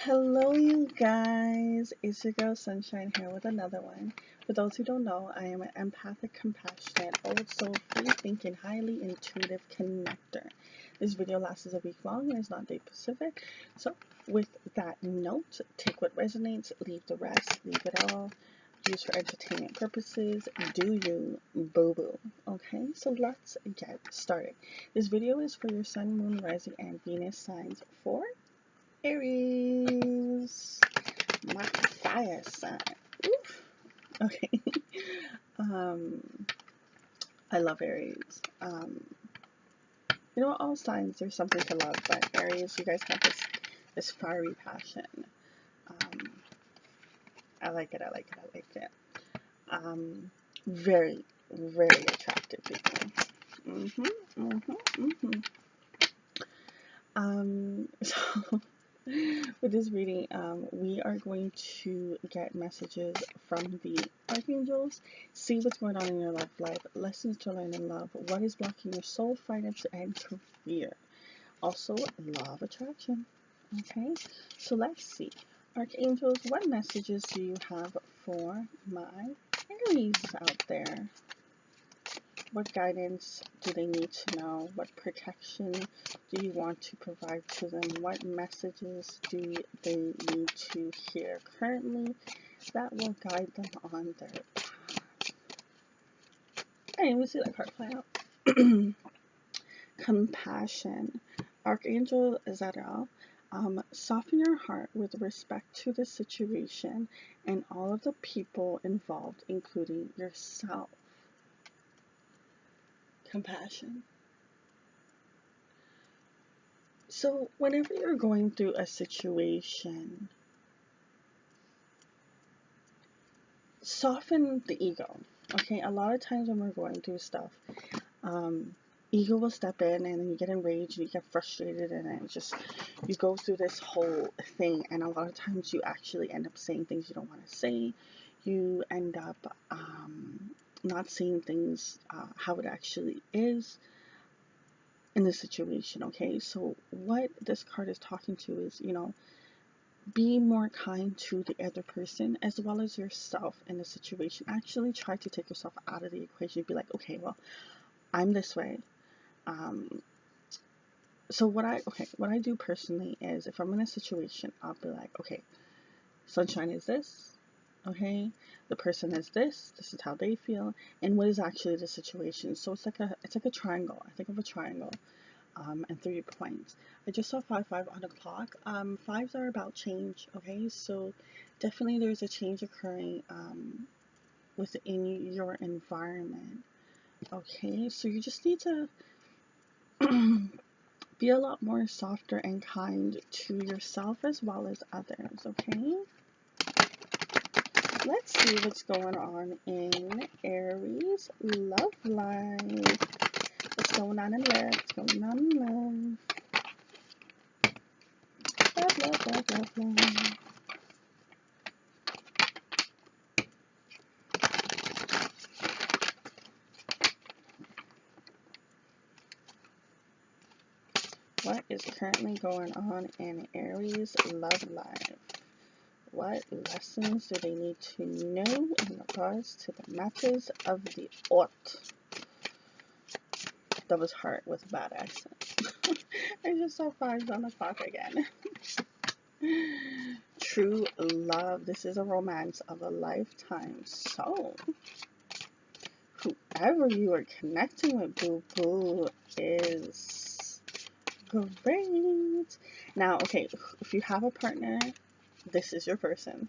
Hello, you guys. It's your girl Sunshine here with another one. For those who don't know, I am an empathic, compassionate, old soul, free thinking, highly intuitive connector. This video lasts a week long and is not date specific. So, with that note, take what resonates, leave the rest, leave it all. Use for entertainment purposes. Do you boo boo? Okay, so let's get started. This video is for your sun, moon, rising, and Venus signs for Aries, my fire sign. Oof. Okay. um, I love Aries. All signs there's something to love, but Aries, you guys have this fiery passion. Um, I like it. I like it. I like it. Very, very attractive people. So with this reading, we are going to get messages from the archangels, see what's going on in your love life, lessons to learn in love, what is blocking your soul, finance, and career. Also, law of attraction. Okay, so let's see. Archangels, what messages do you have for my Aries out there? What guidance do they need to know? What protection do you want to provide to them? What messages do they need to hear currently that will guide them on their path? I didn't even see that card play out. Compassion. Archangel Zadel. Soften your heart with respect to the situation and all of the people involved, including yourself. Compassion. So whenever you're going through a situation, soften the ego. Okay, a lot of times when we're going through stuff, ego will step in and then you get enraged and you get frustrated and it just, you go through this whole thing, and a lot of times you actually end up saying things you don't want to say. You end up not seeing things how it actually is in the situation. Okay, so what this card is talking to is, be more kind to the other person as well as yourself in the situation. Actually try to take yourself out of the equation. Be like, okay, well, I'm this way. So what I do personally is, if I'm in a situation, I'll be like, okay, Sunshine is this. Okay, the person is this. This is how they feel, and what is actually the situation. So it's like a triangle. I think of a triangle. And 3 points. I just saw 5 on the clock. Fives are about change. Okay, so definitely there's a change occurring within your environment. Okay, so you just need to be a lot more softer and kind to yourself as well as others. Okay, let's see what's going on in Aries love life. What's going on in love? What's going on in love? Love, love, love, love, love. What is currently going on in Aries love life? What lessons do they need to know in regards to the matters of the Ort? Devil's heart with a bad accent. I just saw 5 on the clock again. True love. This is a romance of a lifetime. So, whoever you are connecting with, boo boo, is great. Now, okay, if you have a partner, this is your person.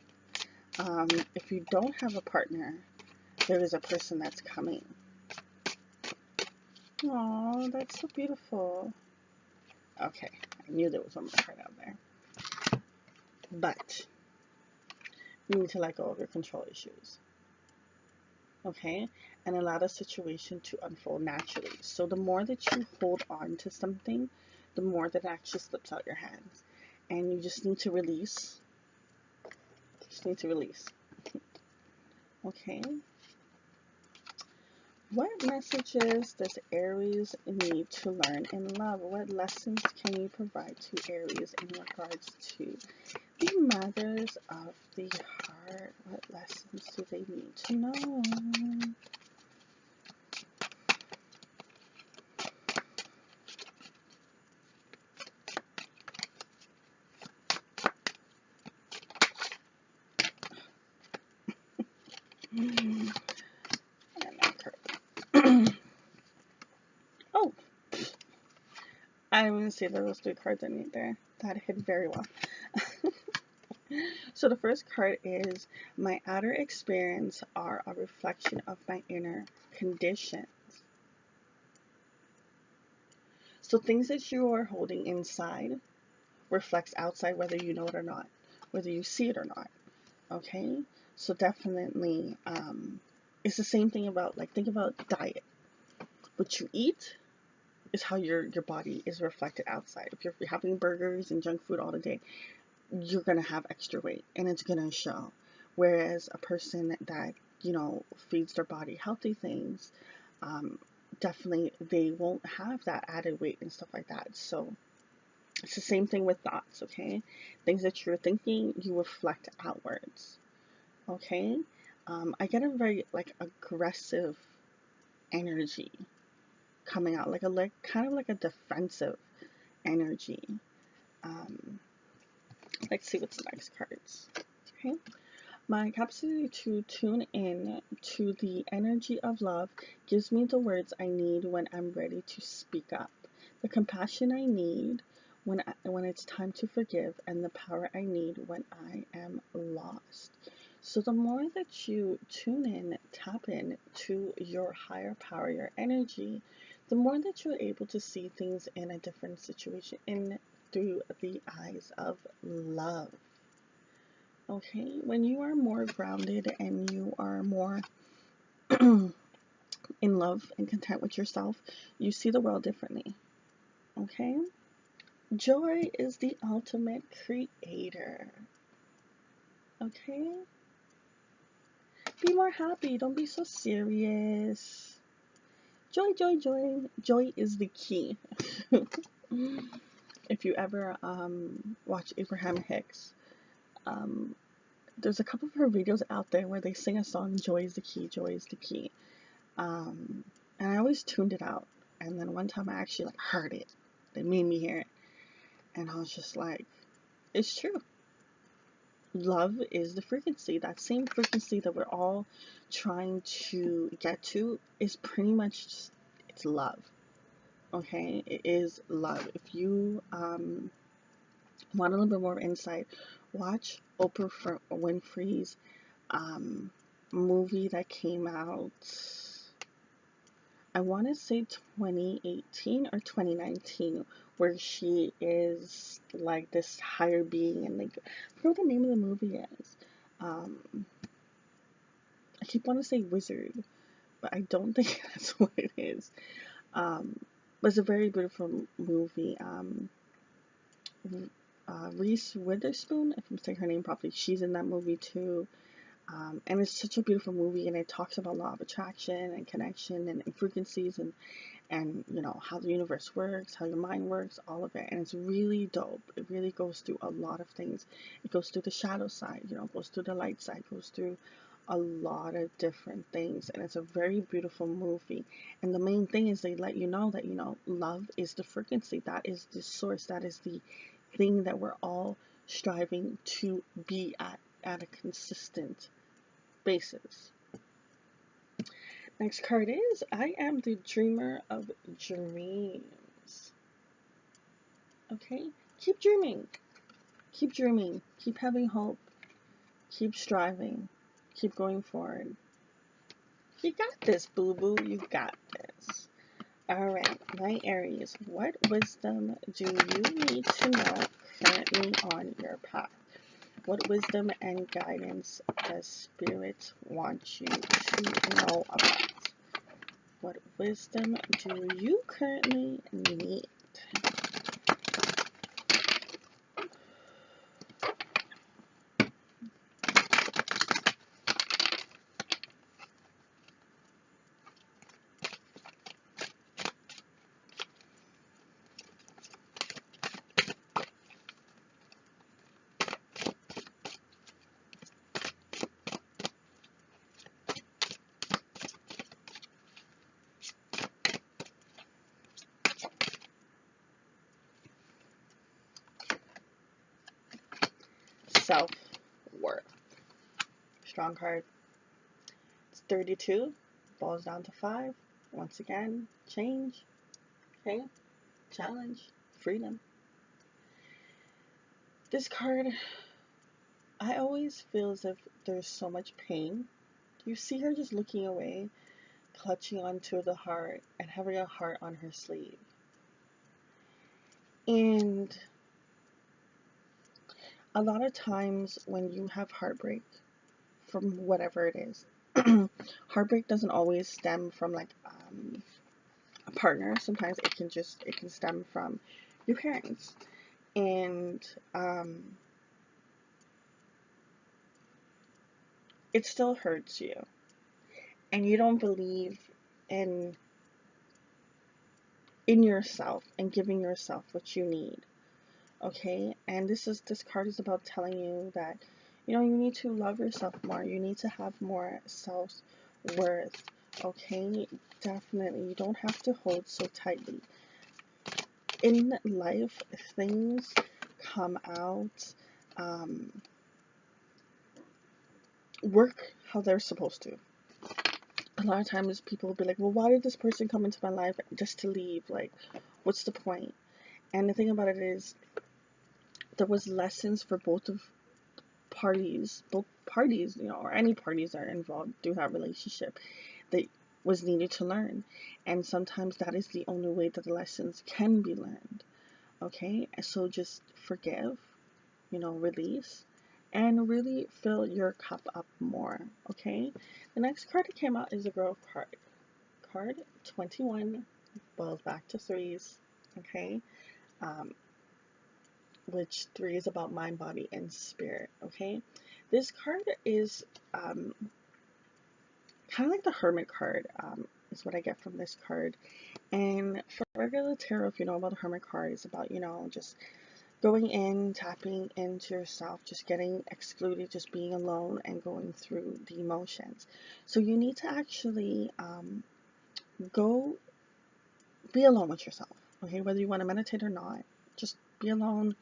If you don't have a partner, there is a person that's coming. Oh, that's so beautiful. Okay, I knew there was one more card out there. But you need to let go of your control issues. Okay, and allow the situation to unfold naturally. So the more that you hold on to something, the more that it actually slips out your hands. And you just need to release. Just need to release. Okay. What messages does Aries need to learn in love? What lessons can you provide to Aries in regards to The Mothers of the Heart. What lessons do they need to know? Oh, I didn't even see those three cards I need there. That hit very well. So the first card is, my outer experience are a reflection of my inner conditions. So things that you are holding inside reflects outside, whether you know it or not, whether you see it or not. Okay? So definitely, it's the same thing about, like, think about diet. What you eat is how your body is reflected outside. If you're having burgers and junk food all the day, you're going to have extra weight and it's going to show. Whereas a person that, feeds their body healthy things, definitely they won't have that added weight and stuff like that. So it's the same thing with thoughts, okay? Things that you're thinking, you reflect outwards, okay? I get a very, like, aggressive energy coming out, like kind of like a defensive energy. Um, let's see what's the next cards. Okay. My capacity to tune in to the energy of love gives me the words I need when I'm ready to speak up, the compassion I need when it's time to forgive, and the power I need when I am lost. So the more that you tune in, tap in to your higher power, your energy, the more that you're able to see things in a different situation, in through the eyes of love. Okay, when you are more grounded and you are more in love and content with yourself, you see the world differently. Okay, joy is the ultimate creator. Okay, be more happy, don't be so serious. Joy, joy, joy. Joy is the key. If you ever watch Abraham Hicks, um, there's a couple of her videos out there where they sing a song, Joy is the key, joy is the key. And I always tuned it out. And then one time I actually, like, heard it. They made me hear it. And I was just like, it's true. Love is the frequency. That same frequency that we're all trying to get to is pretty much just, it's love. Okay? It is love. If you want a little bit more insight, watch Oprah Winfrey's movie that came out, I want to say 2018 or 2019, where she is like this higher being, and, like, I forget what the name of the movie is. I keep wanting to say wizard, but I don't think that's what it is. But it's a very beautiful movie. Reese Witherspoon, if I'm saying her name properly, she's in that movie too. And it's such a beautiful movie, and it talks about law of attraction and connection and frequencies and how the universe works, how your mind works, all of it. And it's really dope. It really goes through a lot of things. It goes through the shadow side, goes through the light side, goes through a lot of different things. And it's a very beautiful movie. And the main thing is they let you know that, love is the frequency. That is the source. That is the thing that we're all striving to be at a consistent basis. Next card is, I am the dreamer of dreams. Okay? Keep dreaming. Keep dreaming. Keep having hope. Keep striving. Keep going forward. You got this, boo-boo. You got this. Alright, my Aries, what wisdom do you need to know currently on your path? What wisdom and guidance does Spirit want you to know about? What wisdom do you currently need? self-worth. Strong card. It's 32. Falls down to 5. Once again, change. Okay? Challenge. Freedom. This card, I always feel as if there's so much pain. You see her just looking away, clutching onto the heart, and having a heart on her sleeve. And a lot of times when you have heartbreak, from whatever it is, heartbreak doesn't always stem from like a partner. Sometimes it can stem from your parents, and it still hurts you, and you don't believe in yourself and giving yourself what you need. Okay, and this card is about telling you that you need to love yourself more. You need to have more self-worth. Okay, definitely. You don't have to hold so tightly. In life, things come out, work how they're supposed to. A lot of times people will be like, well, why did this person come into my life just to leave? Like, what's the point? And the thing about it is, there was lessons for both parties, or any parties that are involved through that relationship that was needed to learn. And sometimes that is the only way that the lessons can be learned. Okay, so just forgive, release, and really fill your cup up more. Okay, the next card that came out is the Growth card. Card 21 boils back to threes. Okay, which 3 is about mind, body, and spirit. Okay, this card is kind of like the Hermit card. Is what I get from this card. And for regular tarot, if you know about the Hermit card, it's about just going in, tapping into yourself, just getting excluded, just being alone and going through the emotions. So you need to actually go be alone with yourself. Okay, whether you want to meditate or not, just be alone.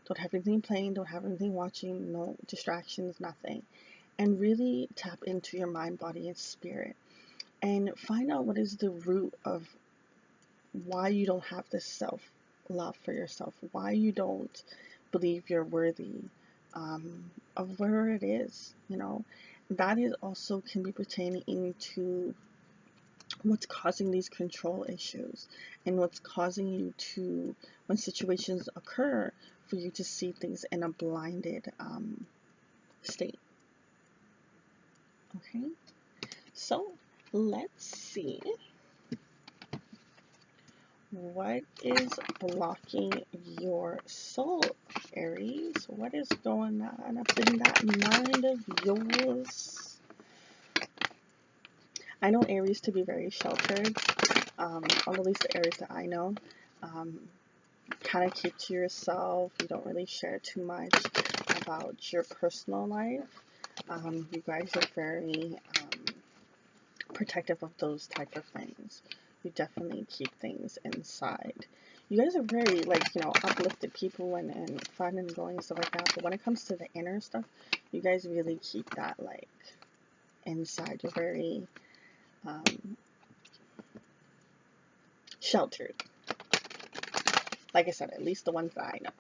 Don't have anything playing, don't have anything watching, no distractions, nothing. And really tap into your mind, body, and spirit. And find out what is the root of why you don't have this self-love for yourself, why you don't believe you're worthy of where it is. That is also can be pertaining into what's causing these control issues and what's causing you to, when situations occur, for you to see things in a blinded state. Okay, so let's see what is blocking your soul, Aries. What is going on up in that mind of yours? I know Aries to be very sheltered, or at least the Aries that I know. Kind of keep to yourself. You don't really share too much about your personal life. You guys are very protective of those type of things. You definitely keep things inside. You guys are very uplifted people and fun and going and stuff like that. But when it comes to the inner stuff, you guys really keep that inside. You're very sheltered. Like I said, at least the ones that I know.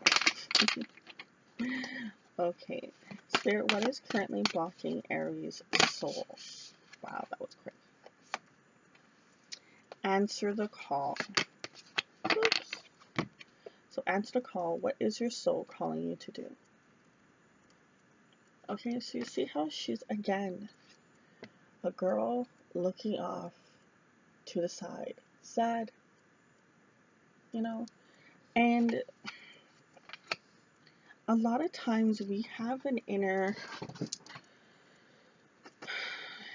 Okay, Spirit, what is currently blocking Aries' soul? Wow, that was quick. Answer the call. Oops. So answer the call. What is your soul calling you to do? Okay, so you see how she's, again, a girl looking off to the side. Sad, And a lot of times we have an inner,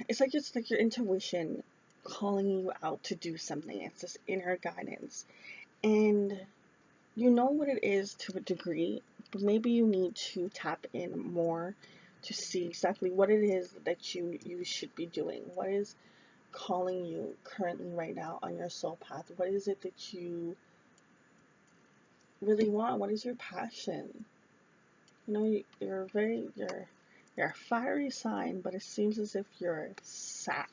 it's like your intuition calling you out to do something. It's this inner guidance. And you know what it is to a degree, but maybe you need to tap in more to see exactly what it is that you should be doing. What is calling you currently right now on your soul path? What is it that you really want? What is your passion? You know, you're a fiery sign, but it seems as if you're sad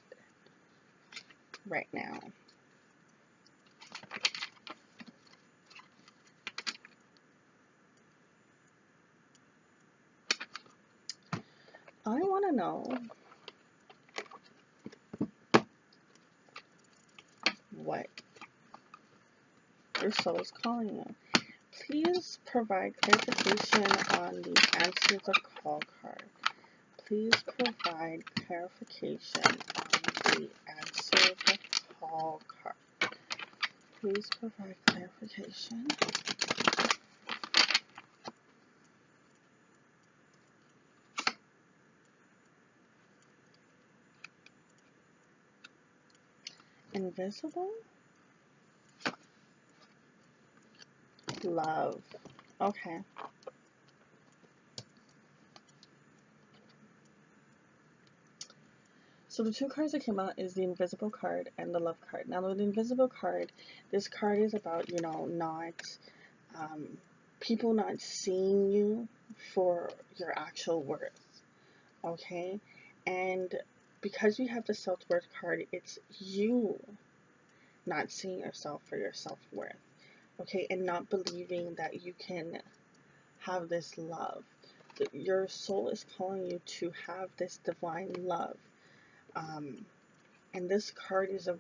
right now. I want to know what your soul is calling you. Please provide clarification on the answer the call card. Please provide clarification on the answer the call card. Please provide clarification. Invisible? Love. Okay. So the two cards that came out is the invisible card and the love card. Now with the invisible card, this card is about, you know, not people not seeing you for your actual worth. Okay? And because we have the self-worth card, it's you not seeing yourself for your self-worth. Okay? And not believing that you can have this love. Your soul is calling you to have this divine love. And this card is a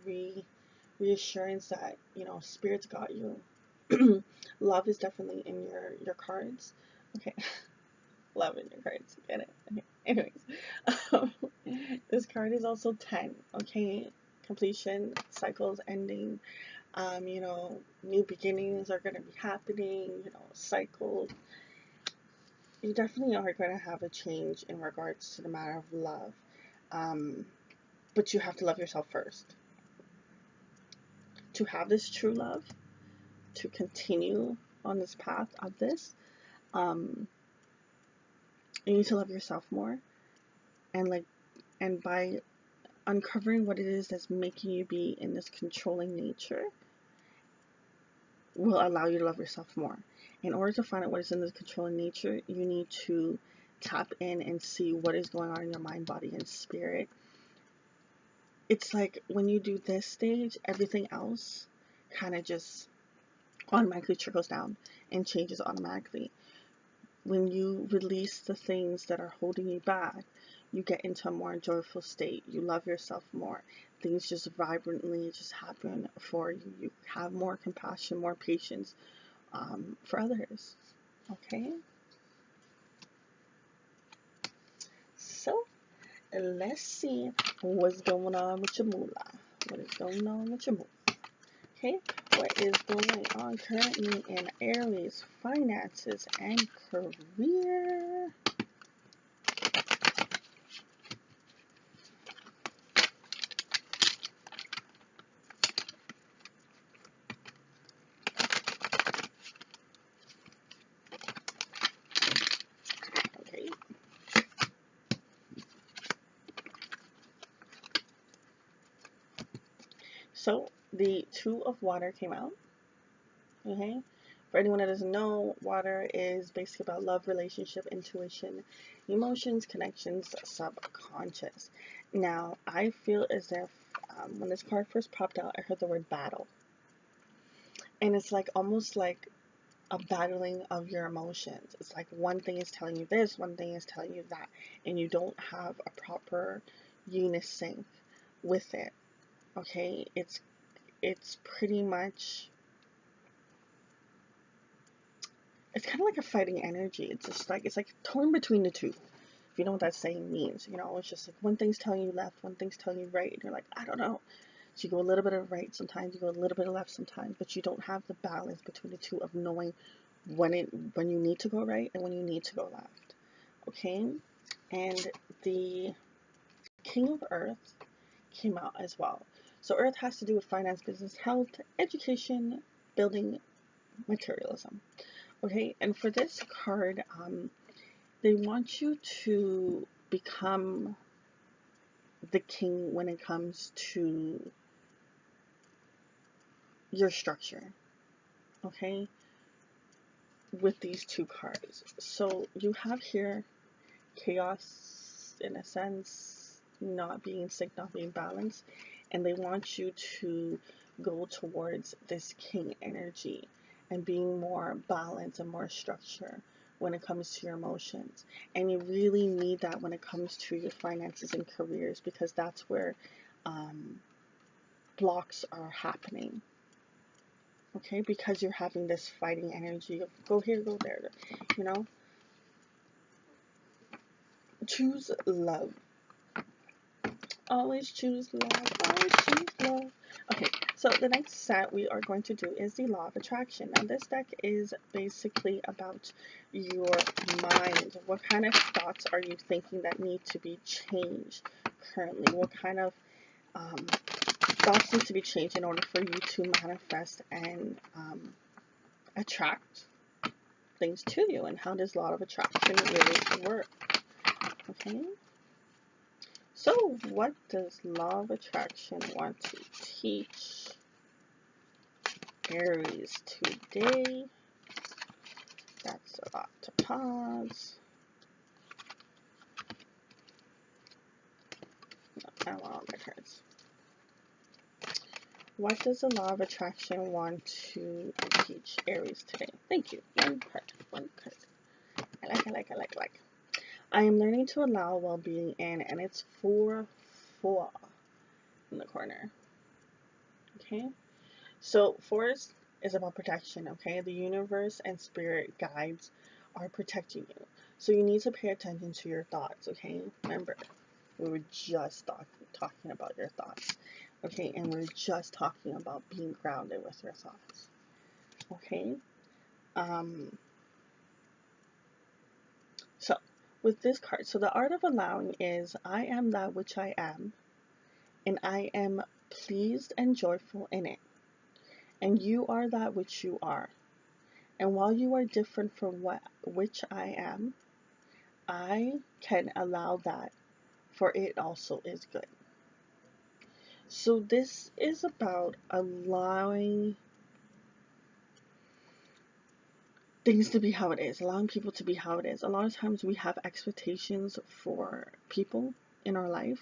reassurance that, you know, spirit's got you. Love is definitely in your cards. Okay. Love in your cards. Get it? Okay. Anyways. This card is also 10. Okay. Completion, cycles ending. You know, new beginnings are gonna be happening, you know, cycles. You definitely are going to have a change in regards to the matter of love. But you have to love yourself first. To have this true love, to continue on this path of this, you need to love yourself more. And by uncovering what it is that's making you be in this controlling nature, will allow you to love yourself more. In order to find out what is in this controlling nature, you need to tap in and see what is going on in your mind, body, and spirit. It's like when you do this stage, everything else kind of just automatically trickles down and changes automatically. When you release the things that are holding you back, you get into a more joyful state. You love yourself more. Things just vibrantly just happen for you. You have more compassion, more patience for others. Okay? So, let's see what's going on with your moolah. What is going on with your moolah? Okay, what is going on currently in Aries finances and career? Okay. So the Two of Water came out. Okay. For anyone that doesn't know, water is basically about love, relationship, intuition, emotions, connections, subconscious. Now, I feel as if when this card first popped out, I heard the word battle. And it's like almost like a battling of your emotions. It's like one thing is telling you this, one thing is telling you that, and you don't have a proper unison with it. Okay? It's pretty much, it's kind of like a fighting energy. It's like torn between the two. If you know what that saying means, you know, it's just like one thing's telling you left, one thing's telling you right, and you're like, I don't know. So you go a little bit of right sometimes, you go a little bit of left sometimes, but you don't have the balance between the two of knowing when you need to go right and when you need to go left. Okay? And the King of Earth came out as well. So Earth has to do with finance, business, health, education, building, materialism. Okay, and for this card, they want you to become the king when it comes to your structure. Okay, with these two cards. So you have here chaos, in a sense, not being in sync, not being balanced, and they want you to go towards this king energy and being more balanced and more structure when it comes to your emotions. And you really need that when it comes to your finances and careers, because that's where blocks are happening. Okay, because you're having this fighting energy of go here, go there, you know. Choose love. Always choose love. Always choose love. Okay, so the next set we are going to do is the Law of Attraction. Now, this deck is basically about your mind. What kind of thoughts are you thinking that need to be changed currently? What kind of thoughts need to be changed in order for you to manifest and attract things to you? And how does Law of Attraction really work? Okay. So, what does Law of Attraction want to teach Aries today? That's a lot to pause. No, I want all my cards. What does the Law of Attraction want to teach Aries today? Thank you. One card. One card. I like. I am learning to allow well-being in, and it's 4-4 in the corner. Okay? So, 4 is about protection, okay? The universe and spirit guides are protecting you. So, you need to pay attention to your thoughts, okay? Remember, we were just talking about your thoughts, okay? And we're just talking about being grounded with your thoughts, okay? So, with this card, so the art of allowing is I am that which I am, and I am pleased and joyful in it. And you are that which you are. And while you are different from which I am, I can allow that, for it also is good. So this is about allowing things to be how it is, allowing people to be how it is. A lot of times we have expectations for people in our life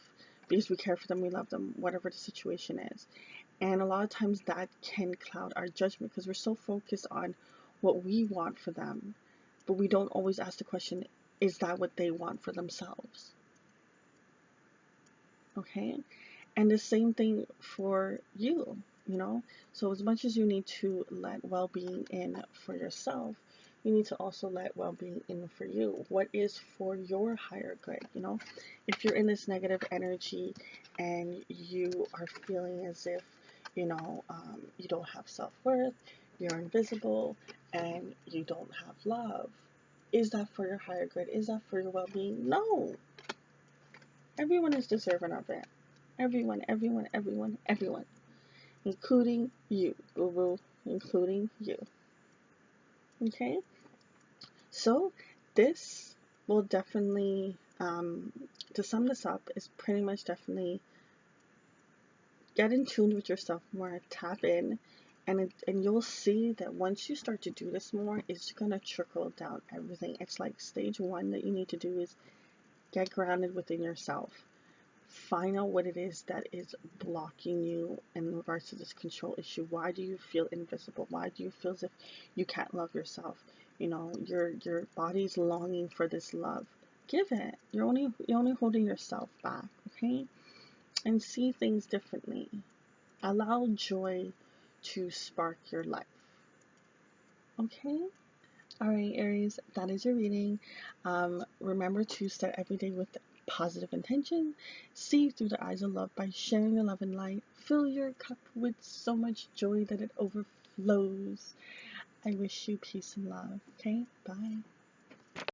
because we care for them, we love them, whatever the situation is. And a lot of times that can cloud our judgment because we're so focused on what we want for them, but we don't always ask the question, is that what they want for themselves? Okay? And the same thing for you, you know? So as much as you need to let well-being in for yourself, you need to also let well-being in for you. What is for your higher good, you know? If you're in this negative energy and you are feeling as if, you don't have self-worth, you're invisible, and you don't have love, is that for your higher good? Is that for your well-being? No. Everyone is deserving of it. Everyone, including you, boo boo, including you. Okay? So, this will definitely, to sum this up, is pretty much definitely get in tune with yourself more, tap in, and you'll see that once you start to do this more, it's gonna trickle down everything. It's like stage 1 that you need to do is get grounded within yourself. Find out what it is that is blocking you in regards to this control issue. Why do you feel invisible? Why do you feel as if you can't love yourself? You know, your body's longing for this love. Give it. You're only holding yourself back, okay? And see things differently. Allow joy to spark your life. Okay? Alright, Aries, that is your reading. Remember to start every day with positive intention. See through the eyes of love by sharing your love and light. Fill your cup with so much joy that it overflows. I wish you peace and love. Okay? Bye.